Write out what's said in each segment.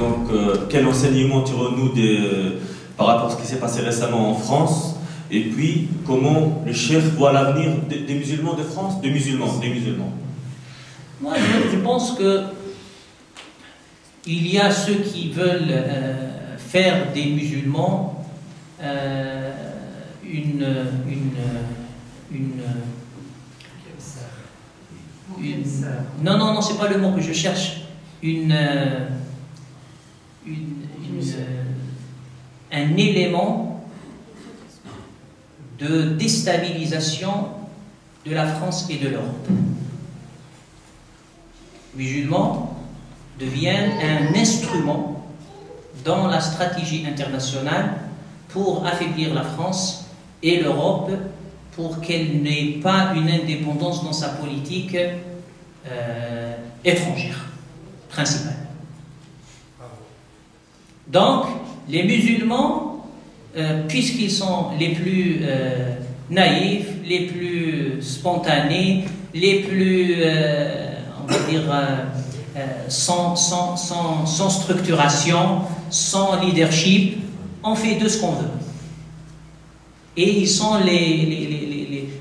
Donc, quel enseignement tirons-nous par rapport à ce qui s'est passé récemment en France? Et puis, comment le chef voit l'avenir des musulmans de France? Des musulmans. Moi, je pense que il y a ceux qui veulent faire des musulmans non, c'est pas le mot que je cherche. Un élément de déstabilisation de la France et de l'Europe. Musulmans deviennent un instrument dans la stratégie internationale pour affaiblir la France et l'Europe, pour qu'elle n'ait pas une indépendance dans sa politique étrangère, principale. Donc, les musulmans, puisqu'ils sont les plus naïfs, les plus spontanés, les plus, on va dire, sans structuration, sans leadership, on fait de ce qu'on veut. Et ils sont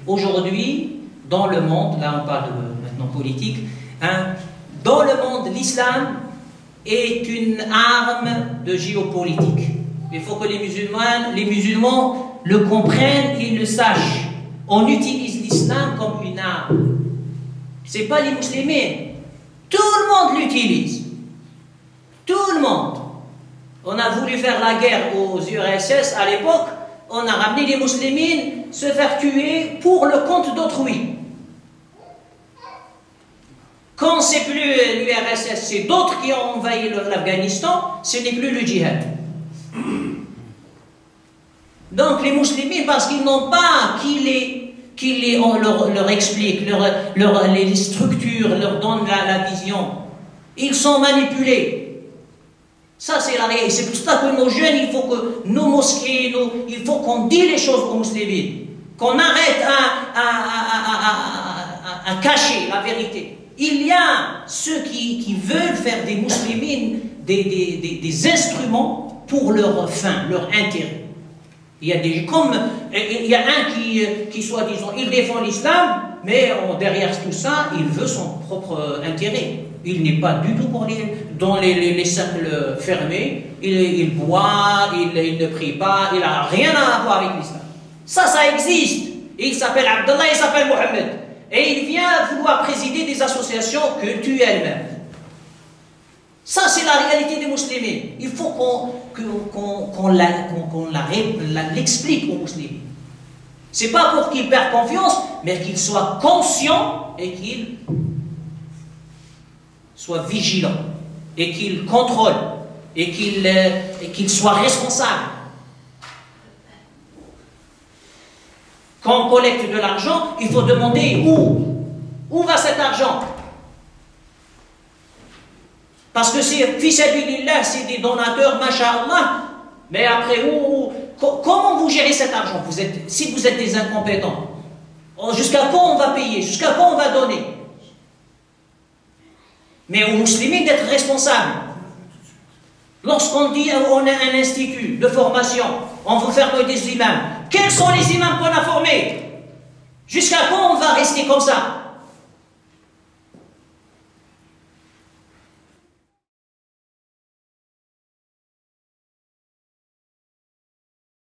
aujourd'hui, dans le monde, là on parle maintenant politique, hein, dans le monde, l'islam est une arme de géopolitique. Il faut que les musulmans le comprennent et le sachent. On utilise l'islam comme une arme. Ce n'est pas les musulmans. Tout le monde l'utilise. Tout le monde. On a voulu faire la guerre aux URSS à l'époque. On a ramené les musulmans se faire tuer pour le compte d'autrui. Quand c'est plus l'URSS, c'est d'autres qui ont envahi l'Afghanistan, ce n'est plus le djihad. Donc les musulmans, parce qu'ils n'ont pas on leur explique, les structures, leur donne la vision, ils sont manipulés. Ça, c'est la réalité. C'est pour ça que nos jeunes, il faut que nos mosquées, il faut qu'on dise les choses aux musulmans, qu'on arrête à cacher la vérité. Il y a ceux qui veulent faire des musulmans des instruments pour leur fin, leur intérêt. Il y a un qui soi-disant, il défend l'islam, mais derrière tout ça, il veut son propre intérêt. Il n'est pas du tout dans les cercles fermés, il boit, il ne prie pas, il n'a rien à voir avec l'islam. Ça existe. Il s'appelle Abdallah, il s'appelle Mohamed. Et il vient vouloir présider des associations cultuelles même. Ça, c'est la réalité des musulmans. Il faut qu'on l'explique aux musulmans. Ce n'est pas pour qu'ils perdent confiance, mais qu'ils soient conscients et qu'ils soient vigilants, et qu'ils contrôlent, et qu'ils soient responsables. Quand on collecte de l'argent, il faut demander où va cet argent. Parce que c'est fi sabilillah, c'est des donateurs, masha'Allah. Mais après, comment vous gérez cet argent? Si vous êtes des incompétents, jusqu'à quand on va payer? Jusqu'à quand on va donner? Mais aux musulmans d'être responsables. Lorsqu'on dit on a un institut de formation, on veut faire des imams. Quels sont les imams qu'on a formés? Jusqu'à quand on va rester comme ça?